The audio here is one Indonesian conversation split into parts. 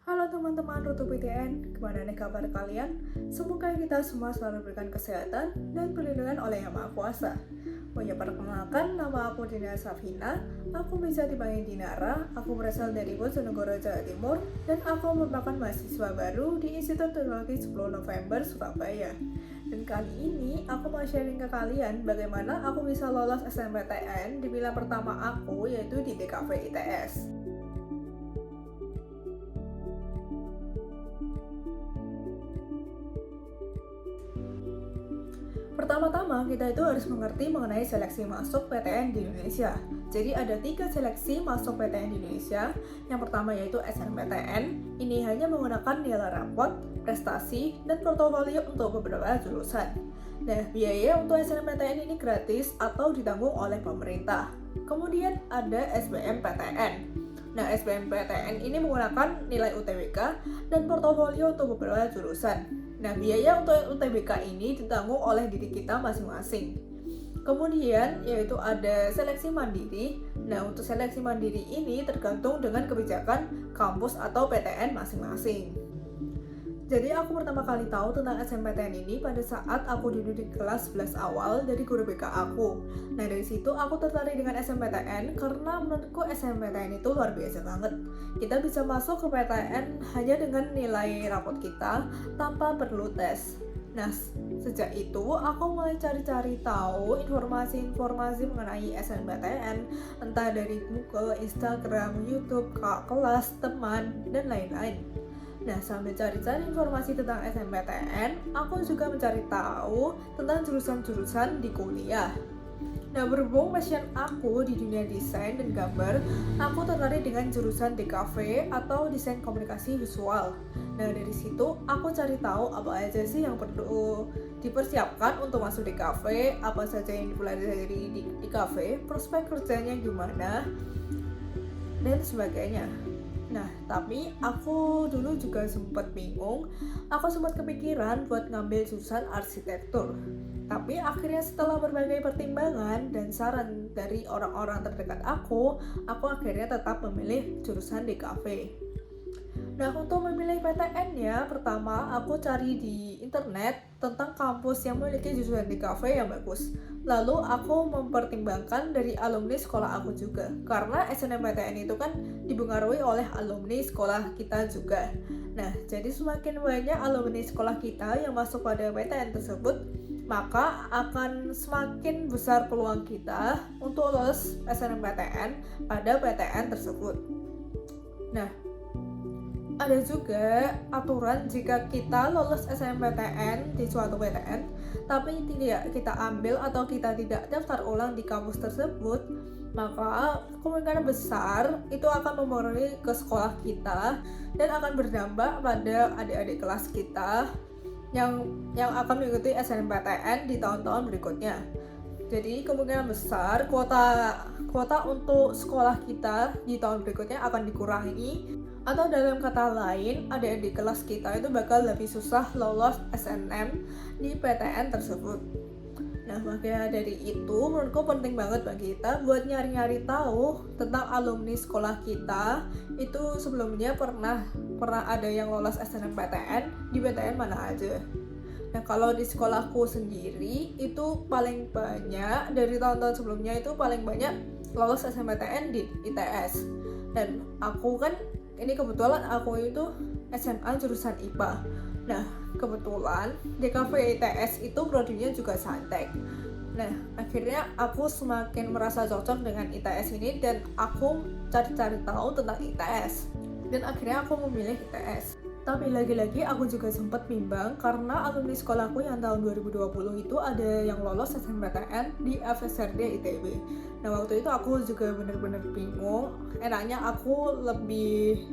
Halo teman-teman Rutu PTN, gimana nih kabar kalian? Semoga kita semua selalu diberikan kesehatan dan perlindungan oleh Yang Maha Kuasa. Perkenalkan, nama aku Dina Safina, aku bisa dipanggil Dinara, aku berasal dari Bojonegoro, Jawa Timur, dan aku merupakan mahasiswa baru di Institut Teknologi 10 November, Surabaya. Dan kali ini aku mau sharing ke kalian bagaimana aku bisa lolos SNMPTN di pilihan pertama aku, yaitu di DKV ITS. Pertama-tama, kita itu harus mengerti mengenai seleksi masuk PTN di Indonesia. Jadi ada 3 seleksi masuk PTN di Indonesia. Yang pertama yaitu SNMPTN. Ini hanya menggunakan nilai rapot, prestasi, dan portofolio untuk beberapa jurusan. Nah, biaya untuk SNMPTN ini gratis atau ditanggung oleh pemerintah. Kemudian ada SBMPTN. Nah, SBMPTN ini menggunakan nilai UTBK dan portofolio untuk beberapa jurusan. Nah, biaya untuk UTBK ini ditanggung oleh diri kita masing-masing. Kemudian, yaitu ada seleksi mandiri. Nah, untuk seleksi mandiri ini tergantung dengan kebijakan kampus atau PTN masing-masing. Jadi aku pertama kali tahu tentang SNMPTN ini pada saat aku duduk di kelas 11 awal dari guru BK aku. Nah, dari situ aku tertarik dengan SNMPTN karena menurutku SNMPTN itu luar biasa banget. Kita bisa masuk ke PTN hanya dengan nilai rapot kita tanpa perlu tes. Nah, sejak itu aku mulai cari-cari tahu informasi-informasi mengenai SNMPTN, entah dari Google, Instagram, YouTube, kakak kelas, teman, dan lain-lain. Nah, sambil cari-cari informasi tentang SNMPTN, aku juga mencari tahu tentang jurusan-jurusan di kuliah. Nah, berhubung passion aku di dunia desain dan gambar, aku tertarik dengan jurusan DKV atau desain komunikasi visual. Nah, dari situ aku cari tahu apa aja sih yang perlu dipersiapkan untuk masuk DKV, apa saja yang dipelajari di DKV, prospek kerjanya gimana, dan sebagainya. Nah, tapi aku dulu juga sempat bingung, aku sempat kepikiran buat ngambil jurusan arsitektur. Tapi akhirnya setelah berbagai pertimbangan dan saran dari orang-orang terdekat aku akhirnya tetap memilih jurusan DKV. Nah, untuk memilih PTN-nya, pertama aku cari di internet tentang kampus yang memiliki jurusan DKV yang bagus. Lalu aku mempertimbangkan dari alumni sekolah aku juga, karena SNMPTN itu kan dipengaruhi oleh alumni sekolah kita juga. Nah, jadi semakin banyak alumni sekolah kita yang masuk pada PTN tersebut, maka akan semakin besar peluang kita untuk lolos SNMPTN pada PTN tersebut. Nah, ada juga aturan jika kita lolos SNMPTN di suatu PTN tapi tidak kita ambil atau kita tidak daftar ulang di kampus tersebut, maka kemungkinan besar itu akan mempengaruhi ke sekolah kita dan akan berdampak pada adik-adik kelas kita yang akan mengikuti SNMPTN di tahun-tahun berikutnya. Jadi kemungkinan besar kuota untuk sekolah kita di tahun berikutnya akan dikurangi, atau dalam kata lain, adik-adik kelas kita itu bakal lebih susah lolos SNM di PTN tersebut. Nah, makanya dari itu menurutku penting banget bagi kita buat nyari-nyari tahu tentang alumni sekolah kita itu sebelumnya pernah ada yang lolos SNMPTN di PTN mana aja. Nah, kalau di sekolahku sendiri itu paling banyak dari tahun-tahun sebelumnya itu paling banyak lolos SNMPTN di ITS. Dan aku kan ini kebetulan aku itu SMA jurusan IPA. Nah, kebetulan DKV ITS itu prodinya juga saintek. Nah, akhirnya aku semakin merasa cocok dengan ITS ini dan aku cari-cari tahu tentang ITS. Dan akhirnya aku memilih ITS. Tapi lagi-lagi aku juga sempat bimbang karena alumni sekolahku yang tahun 2020 itu ada yang lolos SNMPTN di FSRD ITB. Nah, waktu itu aku juga bener-bener bingung. Enaknya aku lebih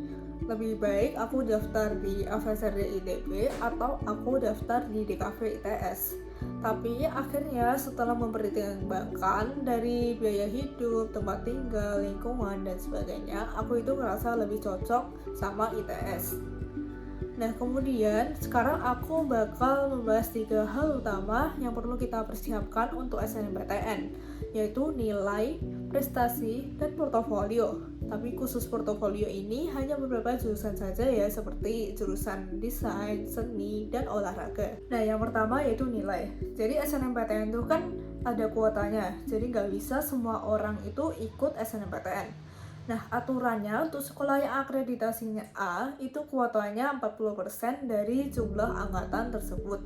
baik aku daftar di FSRD ITB atau aku daftar di DKV ITS. Tapi akhirnya setelah mempertimbangkan dari biaya hidup, tempat tinggal, lingkungan, dan sebagainya, aku itu ngerasa lebih cocok sama ITS. Nah, kemudian sekarang aku bakal membahas 3 hal utama yang perlu kita persiapkan untuk SNMPTN, yaitu nilai, prestasi, dan portofolio. Tapi khusus portofolio ini hanya beberapa jurusan saja ya, seperti jurusan desain, seni, dan olahraga. Nah, yang pertama yaitu nilai. Jadi SNMPTN itu kan ada kuotanya, jadi nggak bisa semua orang itu ikut SNMPTN. Nah, aturannya untuk sekolah yang akreditasinya A, itu kuotanya 40% dari jumlah angkatan tersebut.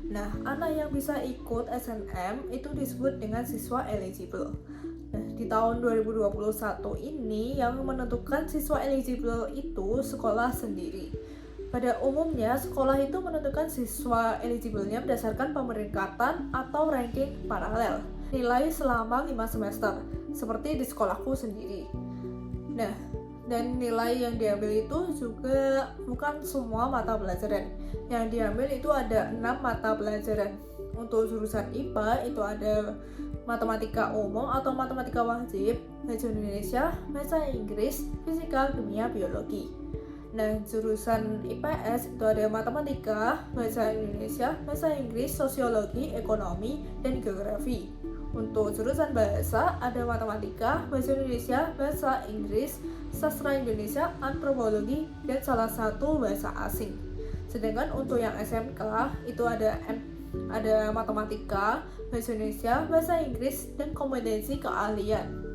Nah, anak yang bisa ikut SNM itu disebut dengan siswa eligible. Nah, di tahun 2021 ini yang menentukan siswa eligible itu sekolah sendiri. Pada umumnya, sekolah itu menentukan siswa eligible-nya berdasarkan pemeringkatan atau ranking paralel. Nilai selama 5 semester, seperti di sekolahku sendiri. Nah, dan nilai yang diambil itu juga bukan semua mata pelajaran. Yang diambil itu ada 6 mata pelajaran. Untuk jurusan IPA itu ada matematika umum atau matematika wajib, bahasa Indonesia, bahasa Inggris, fisika, kimia, biologi. Nah, jurusan IPS itu ada matematika, bahasa Indonesia, bahasa Inggris, sosiologi, ekonomi, dan geografi. Untuk jurusan bahasa ada matematika, bahasa Indonesia, bahasa Inggris, sastra Indonesia, antropologi, dan salah satu bahasa asing. Sedangkan untuk yang SMK itu ada matematika, bahasa Indonesia, bahasa Inggris, dan kompetensi keahlian.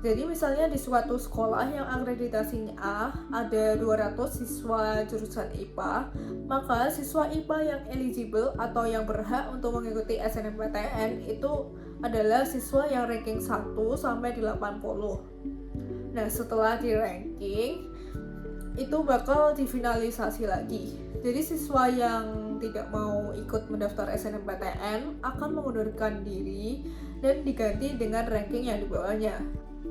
Jadi misalnya di suatu sekolah yang akreditasinya A ada 200 siswa jurusan IPA, maka siswa IPA yang eligible atau yang berhak untuk mengikuti SNMPTN itu adalah siswa yang ranking 1 sampai 80. Nah, setelah di ranking itu bakal difinalisasi lagi. Jadi siswa yang tidak mau ikut mendaftar SNMPTN akan mengundurkan diri dan diganti dengan ranking yang di bawahnya.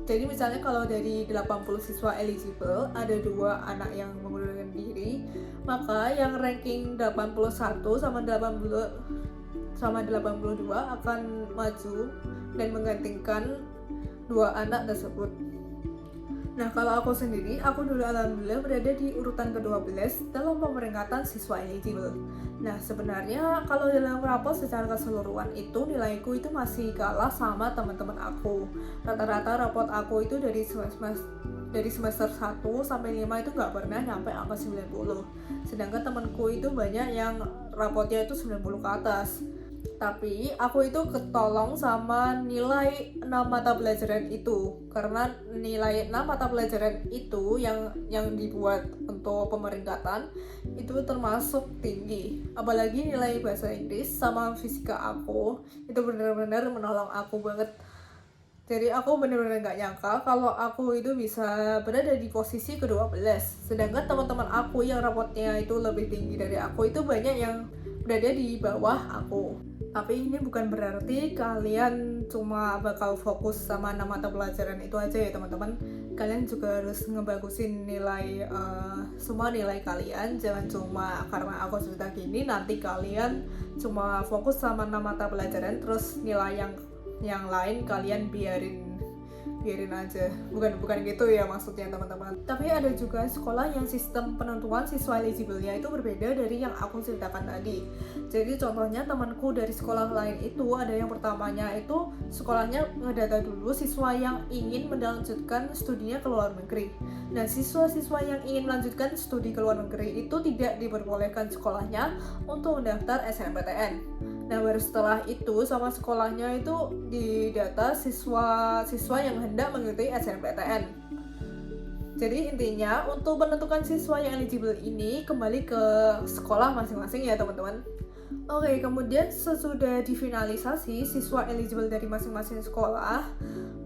Jadi misalnya kalau dari 80 siswa eligible ada 2 anak yang mengundurkan diri, maka yang ranking 81 sama 82 akan maju dan menggantikan 2 anak tersebut. Nah, kalau aku sendiri, aku dulu alhamdulillah berada di urutan ke-12 dalam pemeringkatan siswa eligible. Nah, sebenarnya kalau dalam rapor secara keseluruhan itu nilaiku itu masih kalah sama teman-teman aku. Rata-rata raport aku itu dari semester 1 sampai 5 itu nggak pernah nyampe angka 90. Sedangkan temanku itu banyak yang raportnya itu 90 ke atas. Tapi aku itu ketolong sama nilai 6 mata pelajaran itu, karena nilai 6 mata pelajaran itu yang dibuat untuk pemeringkatan itu termasuk tinggi. Apalagi nilai bahasa Inggris sama fisika aku itu benar-benar menolong aku banget. Jadi aku benar-benar gak nyangka kalau aku itu bisa berada di posisi ke-12. Sedangkan teman-teman aku yang rapotnya itu lebih tinggi dari aku itu banyak yang berada di bawah aku. Tapi ini bukan berarti kalian cuma bakal fokus sama 6 mata pelajaran itu aja ya teman-teman. Kalian juga harus ngebagusin nilai semua nilai kalian. Jangan cuma karena aku cerita gini nanti kalian cuma fokus sama 6 mata pelajaran terus nilai yang lain kalian biarin aja. Bukan gitu ya maksudnya teman-teman. Tapi ada juga sekolah yang sistem penentuan siswa eligible-nya itu berbeda dari yang aku ceritakan tadi. Jadi contohnya temanku dari sekolah lain itu ada yang pertamanya itu sekolahnya ngedata dulu siswa yang ingin melanjutkan studinya ke luar negeri. Nah, siswa-siswa yang ingin melanjutkan studi ke luar negeri itu tidak diperbolehkan sekolahnya untuk mendaftar SNMPTN. Nah, baru setelah itu sama sekolahnya itu didata siswa yang hendak mengikuti SNMPTN. Jadi intinya untuk menentukan siswa yang eligible ini kembali ke sekolah masing-masing ya teman-teman. Oke, kemudian sesudah difinalisasi siswa eligible dari masing-masing sekolah,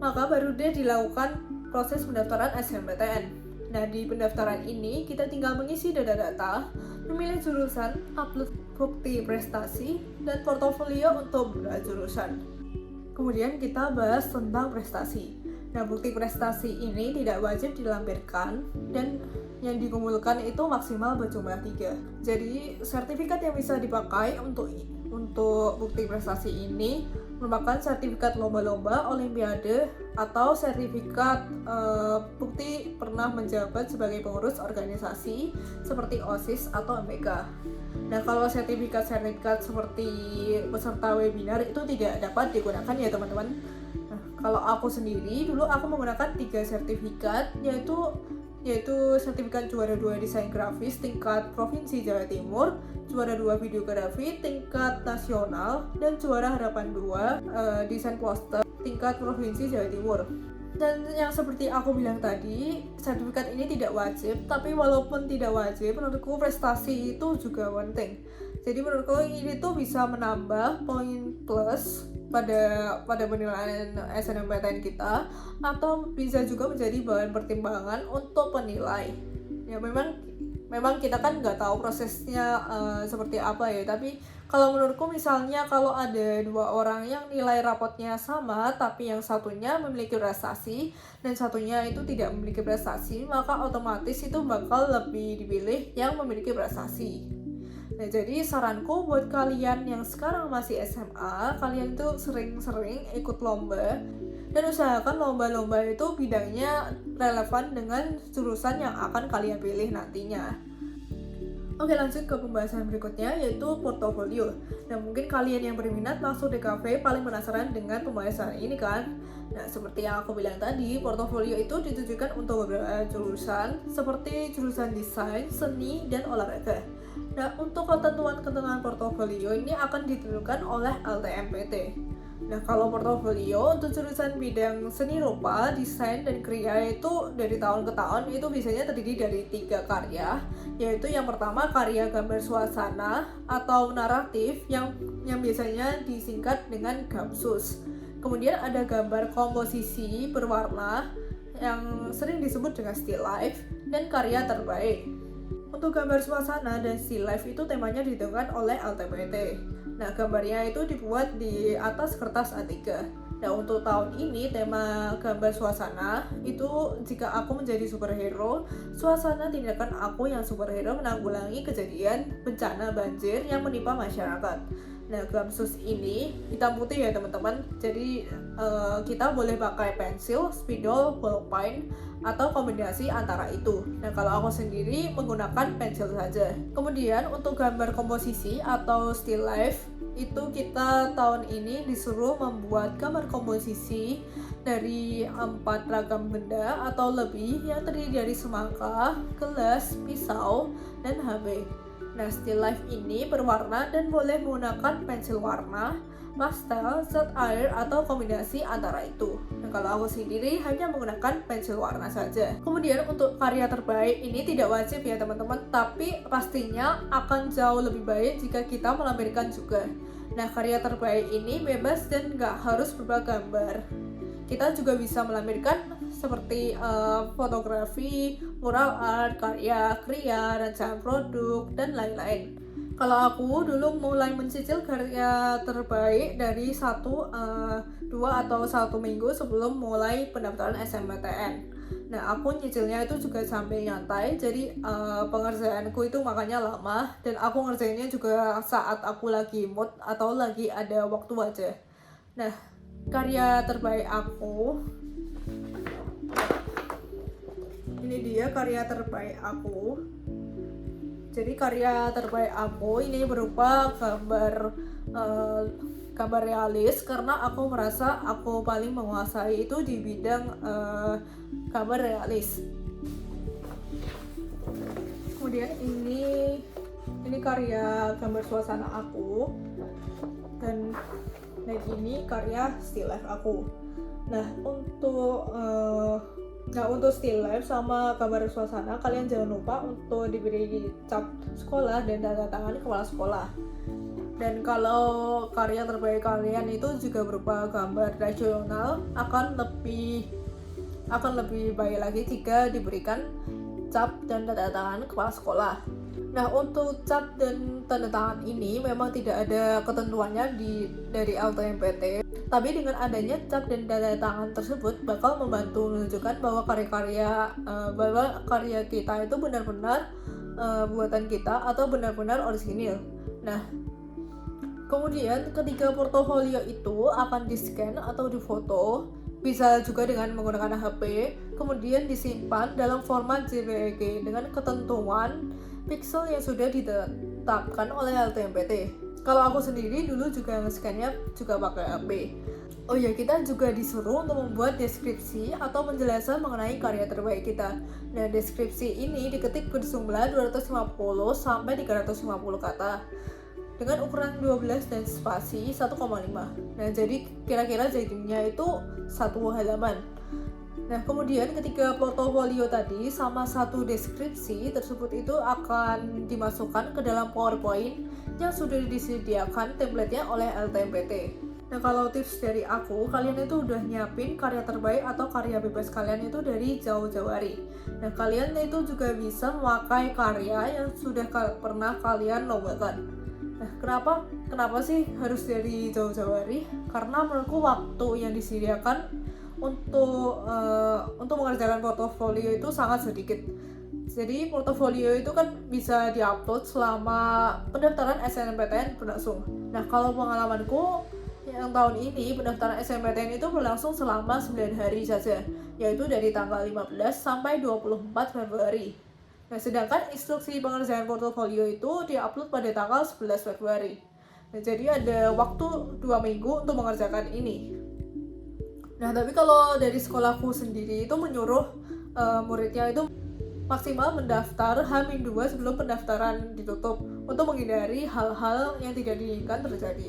maka baru dia dilakukan proses pendaftaran SNMPTN. Nah, di pendaftaran ini kita tinggal mengisi data-data, memilih jurusan, upload bukti prestasi, dan portofolio untuk beberapa jurusan. Kemudian kita bahas tentang prestasi. Nah, bukti prestasi ini tidak wajib dilampirkan dan yang dikumpulkan itu maksimal berjumlah 3. Jadi, sertifikat yang bisa dipakai untuk bukti prestasi ini merupakan sertifikat lomba-lomba, olimpiade, atau sertifikat bukti pernah menjabat sebagai pengurus organisasi seperti OSIS atau MBK. Nah, kalau sertifikat seperti peserta webinar itu tidak dapat digunakan ya teman-teman. Nah, kalau aku sendiri dulu aku menggunakan 3 sertifikat, yaitu sertifikat juara 2 desain grafis tingkat Provinsi Jawa Timur, juara 2 videografi tingkat nasional, dan juara harapan 2 desain poster tingkat Provinsi Jawa Timur. Dan yang seperti aku bilang tadi, sertifikat ini tidak wajib, tapi walaupun tidak wajib, menurutku prestasi itu juga penting. Jadi menurutku ini tuh bisa menambah poin plus pada penilaian SNMPTN kita, atau bisa juga menjadi bahan pertimbangan untuk penilai. Ya memang kita kan nggak tahu prosesnya seperti apa ya, tapi kalau menurutku misalnya kalau ada 2 orang yang nilai rapotnya sama tapi yang satunya memiliki prestasi dan satunya itu tidak memiliki prestasi, maka otomatis itu bakal lebih dipilih yang memiliki prestasi. Nah, jadi saranku buat kalian yang sekarang masih SMA, kalian tuh sering-sering ikut lomba dan usahakan lomba-lomba itu bidangnya relevan dengan jurusan yang akan kalian pilih nantinya. Oke, lanjut ke pembahasan berikutnya, yaitu portofolio. Nah, mungkin kalian yang berminat masuk DKV paling penasaran dengan pembahasan ini kan? Nah, seperti yang aku bilang tadi, portofolio itu ditujukan untuk beberapa jurusan seperti jurusan desain, seni, dan olahraga. Nah, untuk ketentuan-ketentuan portofolio ini akan ditentukan oleh LTMPT. Nah, kalau portofolio untuk jurusan bidang seni rupa, desain, dan kriya itu dari tahun ke tahun itu biasanya terdiri dari 3 karya, yaitu yang pertama karya gambar suasana atau naratif yang biasanya disingkat dengan GAMSUS. Kemudian ada gambar komposisi berwarna yang sering disebut dengan still life, dan karya terbaik. Untuk gambar suasana dan still life itu temanya ditentukan oleh LTMPT. Nah, gambarnya itu dibuat di atas kertas A3. Nah, untuk tahun ini tema gambar suasana itu jika aku menjadi superhero, suasana tindakan aku yang superhero menanggulangi kejadian bencana banjir yang menimpa masyarakat. Nah, GAMSUS ini hitam putih ya teman-teman. Jadi kita boleh pakai pensil, spidol, ballpoint, atau kombinasi antara itu. Nah, kalau aku sendiri menggunakan pensil saja. Kemudian untuk gambar komposisi atau still life itu kita tahun ini disuruh membuat gambar komposisi dari 4 ragam benda atau lebih yang terdiri dari semangka, gelas, pisau, dan HP. Nah, still life ini berwarna dan boleh menggunakan pensil warna, pastel, zat air, atau kombinasi antara itu. Nah, kalau aku sendiri hanya menggunakan pensil warna saja. Kemudian untuk karya terbaik ini tidak wajib ya teman-teman, tapi pastinya akan jauh lebih baik jika kita melampirkan juga. Nah, karya terbaik ini bebas dan nggak harus berupa gambar. Kita juga bisa melampirkan seperti fotografi, mural art, karya kriya, rancangan produk, dan lain-lain. Kalau aku dulu mulai mencicil karya terbaik dari 2 atau 1 minggu sebelum mulai pendaftaran SNMPTN. Nah, aku nyicilnya itu juga sambil nyantai, jadi pengerjaanku itu makanya lama, dan aku ngerjainnya juga saat aku lagi mood atau lagi ada waktu aja. Nah, karya terbaik aku, ini dia karya terbaik aku. Jadi karya terbaik aku ini berupa gambar realis, karena aku merasa aku paling menguasai itu di bidang gambar realis. Kemudian ini karya gambar suasana aku, dan ini karya still life aku. Nah, untuk still life sama gambar suasana, kalian jangan lupa untuk diberi cap sekolah dan tanda tangan kepala sekolah. Dan kalau karya terbaik kalian itu juga berupa gambar rasional, akan lebih baik lagi jika diberikan cap dan tanda tangan kepala sekolah. Nah, untuk cap dan tanda tangan ini memang tidak ada ketentuannya dari LTMPT, tapi dengan adanya cap dan tanda tangan tersebut bakal membantu menunjukkan bahwa karya kita itu benar-benar buatan kita atau benar-benar orisinil. Nah, kemudian ketika portofolio itu akan di-scan atau difoto, bisa juga dengan menggunakan HP, kemudian disimpan dalam format JPEG dengan ketentuan pixel yang sudah ditetapkan oleh LTMPT. Kalau aku sendiri dulu juga nge-scan-nya juga pakai HP. Oh ya, kita juga disuruh untuk membuat deskripsi atau penjelasan mengenai karya terbaik kita. Nah, deskripsi ini diketik berjumlah 250 sampai 350 kata dengan ukuran 12 dan spasi 1,5. Nah, jadi kira-kira jadinya itu satu halaman. Nah, kemudian ketika portofolio tadi sama satu deskripsi tersebut itu akan dimasukkan ke dalam PowerPoint yang sudah disediakan template-nya oleh LTMPT. Nah, kalau tips dari aku, kalian itu udah nyiapin karya terbaik atau karya bebas kalian itu dari jauh-jauh hari. Nah, kalian itu juga bisa memakai karya yang sudah pernah kalian lombakan. Nah, kenapa sih harus dari jauh-jauh hari? Karena menurutku waktu yang disediakan untuk mengerjakan portofolio itu sangat sedikit. Jadi portofolio itu kan bisa diupload selama pendaftaran SNMPTN berlangsung. Nah, kalau pengalamanku yang tahun ini pendaftaran SNMPTN itu berlangsung selama 9 hari saja, yaitu dari tanggal 15 sampai 24 Februari. Nah, sedangkan instruksi pengerjaan portofolio itu diupload pada tanggal 11 Februari. Nah, jadi ada waktu 2 minggu untuk mengerjakan ini. Nah, tapi kalau dari sekolahku sendiri itu menyuruh muridnya itu maksimal mendaftar H-2 sebelum pendaftaran ditutup untuk menghindari hal-hal yang tidak diinginkan terjadi.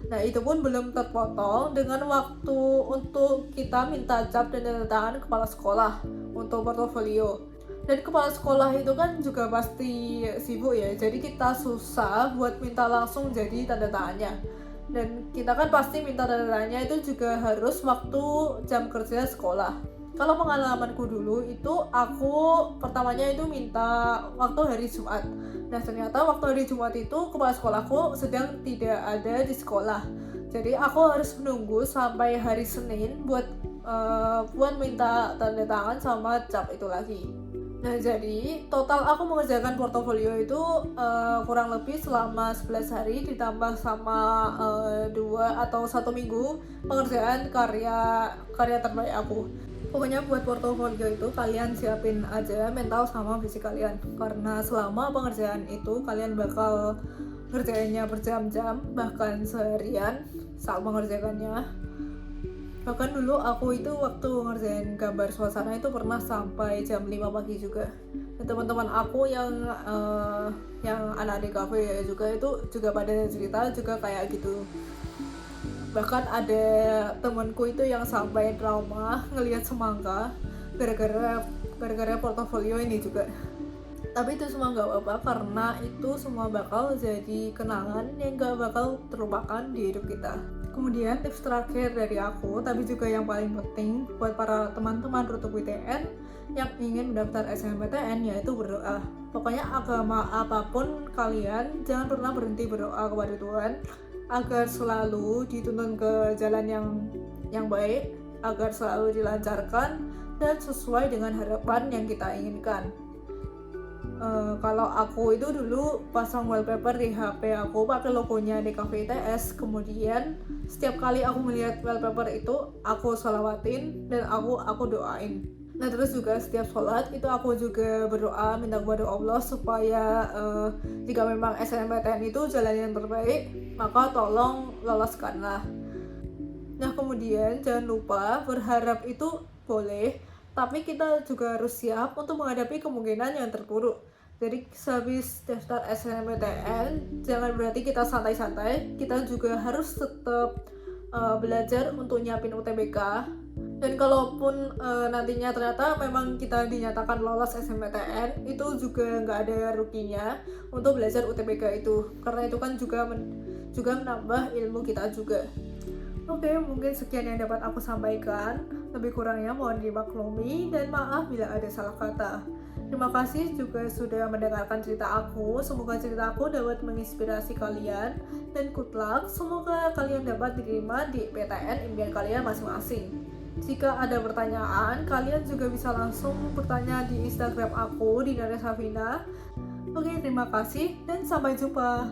Nah, itu pun belum terpotong dengan waktu untuk kita minta cap dan tanda tangan kepala sekolah untuk portofolio. Dan kepala sekolah itu kan juga pasti sibuk ya, jadi kita susah buat minta langsung jadi tanda tangannya. Dan kita kan pasti minta tanda tangannya itu juga harus waktu jam kerja sekolah. Kalau pengalamanku dulu itu aku pertamanya itu minta waktu hari Jumat. Nah, ternyata waktu hari Jumat itu kepala sekolahku sedang tidak ada di sekolah. Jadi aku harus menunggu sampai hari Senin buat minta tanda tangan sama cap itu lagi. Nah, jadi total aku mengerjakan portofolio itu kurang lebih selama 11 hari ditambah sama 2 atau 1 minggu pengerjaan karya terbaik aku. Pokoknya buat portofolio itu kalian siapin aja mental sama fisik kalian, karena selama pengerjaan itu kalian bakal ngerjainnya berjam-jam bahkan seharian saat mengerjakannya. Bahkan dulu aku itu waktu ngerjain gambar suasana itu pernah sampai jam 5 pagi juga. Dan teman-teman aku yang anak di kafe ya juga itu juga pada cerita juga kayak gitu. Bahkan ada temanku itu yang sampai trauma ngelihat semangka gara-gara portofolio ini juga. Tapi itu semua nggak apa-apa karena itu semua bakal jadi kenangan yang nggak bakal terlupakan di hidup kita. Kemudian tips terakhir dari aku, tapi juga yang paling penting buat para teman-teman Rutuk WTN yang ingin mendaftar SNMPTN, yaitu berdoa. Pokoknya agama apapun kalian jangan pernah berhenti berdoa kepada Tuhan agar selalu dituntun ke jalan yang baik, agar selalu dilancarkan dan sesuai dengan harapan yang kita inginkan. Kalau aku itu dulu pasang wallpaper di HP aku pakai logonya DKV ITS, kemudian setiap kali aku melihat wallpaper itu aku sholawatin dan aku doain. Nah, terus juga setiap sholat itu aku juga berdoa minta kepada Allah supaya jika memang SNMPTN itu jalan yang terbaik, maka tolong loloskanlah. Nah, kemudian jangan lupa berharap itu boleh, tapi kita juga harus siap untuk menghadapi kemungkinan yang terburuk. Jadi sehabis daftar SNMPTN jangan berarti kita santai-santai, kita juga harus tetap belajar untuk nyiapin UTBK. Dan kalaupun nantinya ternyata memang kita dinyatakan lolos SNMPTN, itu juga nggak ada ruginya untuk belajar UTBK itu, karena itu kan juga menambah ilmu kita juga. Oke, mungkin sekian yang dapat aku sampaikan. Lebih kurangnya mohon dimaklumi dan maaf bila ada salah kata. Terima kasih juga sudah mendengarkan cerita aku. Semoga cerita aku dapat menginspirasi kalian dan good luck. Semoga kalian dapat diterima di PTN impian kalian masing-masing. Jika ada pertanyaan, kalian juga bisa langsung bertanya di Instagram aku di Nadia Safina. Oke, terima kasih dan sampai jumpa.